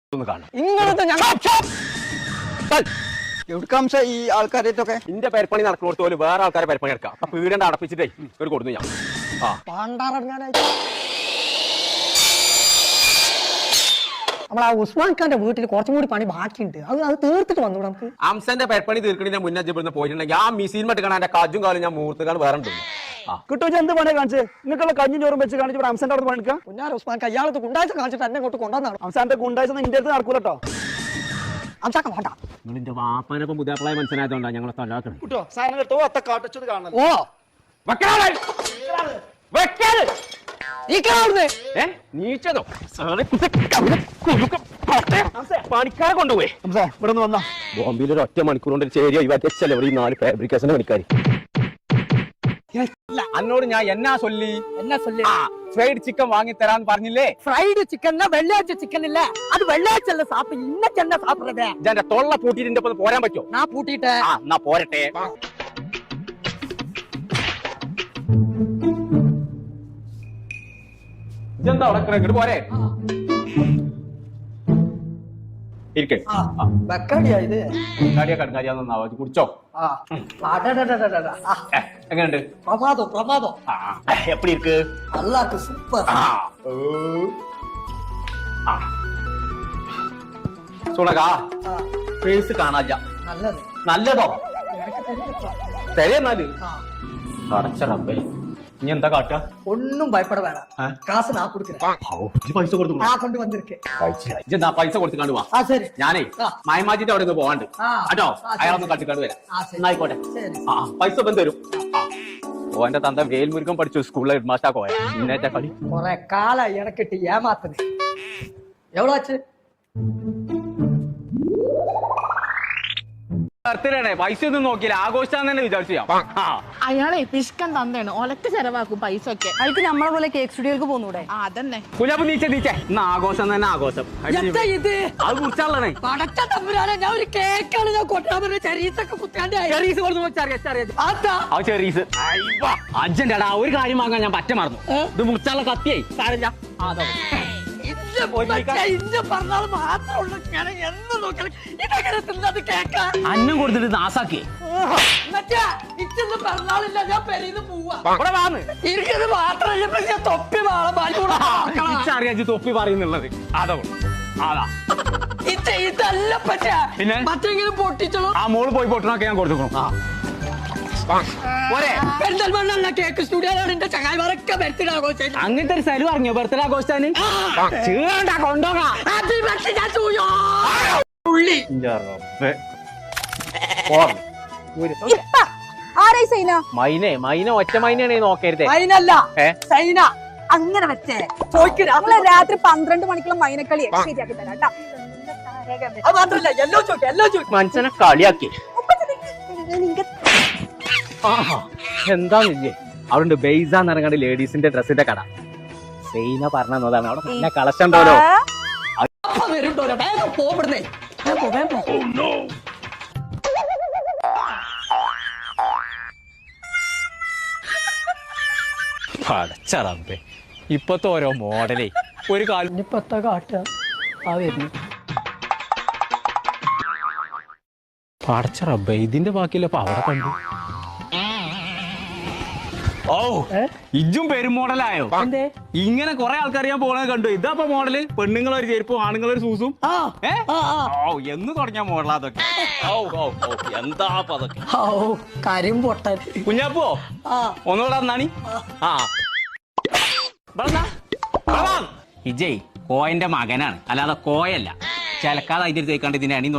ഈ ആൾക്കാരൊക്കെ ഇന്റെ പെരപ്പണി നടക്കുന്നോടത്ത് പോലും വേറെ ആൾക്കാരെ പെരപ്പണി എടുക്കാം. അപ്പൊ വീടിന്റെ അടപ്പിച്ചിട്ടേ ഒരു കൊടുത്തു ഞാൻ നമ്മളാ ഉസ്മാൻ ഖാന്റെ വീട്ടിൽ കുറച്ചും കൂടി പണി ബാക്കിയുണ്ട്. അത് തീർത്തിട്ട് വന്നു നമുക്ക്. അംസന്റെ പെരപ്പണി തീർക്കണതിന്റെ മുന്നേ ഇവിടുന്ന് പോയിട്ടുണ്ടെങ്കിൽ ആ മിസീൻ മട്ടിക്കണ എന്റെ കാജും കാലും ഞാൻ മുഹൂർത്തുകാണ് വേറെ ഉണ്ട്. കിട്ടും എന്ത് പണിയെ കാണിച്ച് നിങ്ങൾക്കുള്ള കഞ്ഞും ചോറും വെച്ച് കാണിച്ച് ഇവിടെ അംസന്റെ അവിടെ പണിക്കാം. കുഞ്ഞാറ് ഉസ്മാൻ ഖാൻ ഇയാളത്ത് ഗുണ്ടാഴ്ച കാണിച്ചിട്ട് എന്നെ ഇങ്ങോട്ട് കൊണ്ടുവന്നാണ്. അംസാന്റെ ഗുണ്ടാഴ്ച ഇന്ത്യ നടക്കൂലട്ടോ. അംസാക്ക വേണ്ട. നിങ്ങളുടെ വാപ്പാനൊപ്പം പുതിയപ്പളായി മനസ്സിലായതുകൊണ്ടാണ് ഞങ്ങളെ തല്ലാക്കണം. കിട്ടോ സാധനം കിട്ടോ അത്ത കാട്ടച്ചത് കാണണം. ഓ നീച്ചതോ പണിക്കാരെ കൊണ്ടുപോയി ഇവിടെ നിന്ന് വന്നോ. ബോംബെയിൽ ഒരു ഒറ്റ മണിക്കൂർ കൊണ്ട് ചേരിയോ ഇവറ്റല്ലേ ഇവിടെ ഈ 4 ഫാബ്രിക്കേഷന്റെ പണിക്കാർ. അന്നോട് ഞാൻ എന്നാ ചൊല്ലി ഫ്രൈഡ് ചിക്കൻ വാങ്ങി തരാന്ന് പറഞ്ഞില്ലേ? ഫ്രൈഡ് ചിക്കൻ വെള്ളിയാഴ്ച ചിക്കൻ ഇല്ല, അത് വെള്ളിയാഴ്ച അല്ല സാപ്പ്, ഇന്നൊക്കെ എന്നാ സാപ്പിടത്? എന്റെ തൊള്ള പൂട്ടിട്ട് ഒപ്പം പോരാൻ പറ്റുമോ? ഞാൻ പൂട്ടിട്ട് എന്നാ പോരട്ടെ. ഇതെന്താ അവിടെ ഇങ്ങോട്ട് പോരെ ഇരിക്കേ. കുടിച്ചോ. എങ്ങനെയുണ്ട്? എപ്പടി ഇருக்கு? സുണകാ ഫേസ് കാണാല്ല. നല്ലതോ തരേന്നാല് കടച്ചറമ്പേ. ഇനി എന്താ കാട്ടുക? ഒന്നും ഭയപ്പെട വേണം. കാശ് നാ കൊടുക്കുക. പൈസ കൊടുത്തു കൊണ്ട് വന്നിരിക്കേ. പൈസ കൊടുത്ത് കണ്ടുവാ. ഞാനേ മായമാജിന്റെ അവിടെ നിന്ന് പോവാണ്ട് കേട്ടോ. അയാളൊന്ന് കണ്ടിക്കണ്ട് വരാം. എന്നായിക്കോട്ടെ. പൈസ ഇപ്പം തരും. ഓന്റെ തന്ത വേൽമുരുകം പഠിച്ചു സ്കൂളിലെ ഹെഡ് മാസ്റ്റർ പോയ ഇന്നേറ്റ കളി കൊറേ കാലായി ഇണക്കിട്ട് ഏമാത്തത്. എവിടെ വച്ച് പൈസ ഒന്നും നോക്കിയില്ല, ആഘോഷാന്ന് തന്നെ വിചാരിച്ചു. അയാളെ പിഷ്കൻ തന്നെയാണ്, ഒലക്ക് ചെലവാക്കും പൈസ ഒക്കെ. അയാൾക്ക് നമ്മളെ പോലെ കേക്ക് സ്റ്റുഡിയോക്ക് പോന്നൂടെ? അതന്നെ കുഞ്ഞാപ്പ് നീച്ചേ ഇന്ന് ആഘോഷം തന്നെ ആഘോഷം. ഇത് അത് കുറിച്ചാളാണ് പടച്ച തമ്പുരാനെ, ഞാൻ ഒരു കേക്കാണ് ഞാൻ കൊട്ടാൻ പറഞ്ഞ ചെറീസൊക്കെ കുത്താണ്ട് ചെറീസ് അജന്റെ ഒരു കാര്യം വാങ്ങാൻ ഞാൻ പറ്റ മറന്നു. ഇത് മുറിച്ചാളെ കത്തിയായി സാരല്ല. അന്നം കൊടുത്തിട്ട് നാസാക്കി തൊപ്പി പറയുന്നുള്ളത് അതോ അതാ ഇതല്ല പിന്നെ മറ്റെങ്കിലും പൊട്ടിച്ചോളൂ. ആ മോള് പോയി പൊട്ടണൊക്കെ ഞാൻ കൊടുക്കണം. കേക്ക് സ്റ്റുഡിയോയിലാണ് എന്റെ ചങ്ങായിമാരൊക്കെ ബർത്ത്ഡേ ആഘോഷിച്ചത്. അങ്ങനത്തെ ഒരു സ്ഥലം അറിഞ്ഞോ ബർത്ത്ഡേ ആഘോഷിച്ചാന്? മൈന ഒറ്റ മൈനയാണേ നോക്കരുതേ. സൈന അങ്ങനെ വെച്ചേ ചോദിക്കുക. രാത്രി 12 മണിക്കുള്ള മൈനക്കളി ശരിയാക്കി തരാം. മനുഷ്യനെ കളിയാക്കി. എന്താന്നില്ലേ അവിടെ ബെയ്സാന്ന് ഇറങ്ങാണ്ട് ലേഡീസിന്റെ ഡ്രസ്സിന്റെ കട. സൈന പറഞ്ഞതാണ് അവിടെ നല്ല കളക്ഷൻ ഉണ്ടല്ലോ. പടച്ചറമ്പേ ഇപ്പത്തെ ഓരോ മോഡലേ ഒരു കാലം ഇപ്പത്തെ കാട്ട ആ വരുന്നു. പടച്ചറമ്പേ ഇതിന്റെ ബാക്കിയല്ല അപ്പൊ അവിടെ കണ്ടു. ഓ ഇജും പെരുമോഡലായോ? ഇങ്ങനെ കൊറേ ആൾക്കാർ ഞാൻ പോണത് കണ്ടു. ഇതപ്പൊ മോഡല് പെണ്ണുങ്ങളൊരു ചെരുപ്പും ആണുങ്ങളൊരു സൂസും. എന്ന് തുടങ്ങിയ മോഡലാ അതൊക്കെ. എന്താ അതൊക്കെ കാര്യം പൊട്ടൻ. കുഞ്ഞാപ്പോ ഒന്നുകൂടെ അന്നാണി. ഇജയ് കോയന്റെ മകനാണ്, അല്ലാതെ കോയല്ല. ചിലക്കാതെ അതിന്റെ തേക്കാണ്ട് ഇതിനെ അണി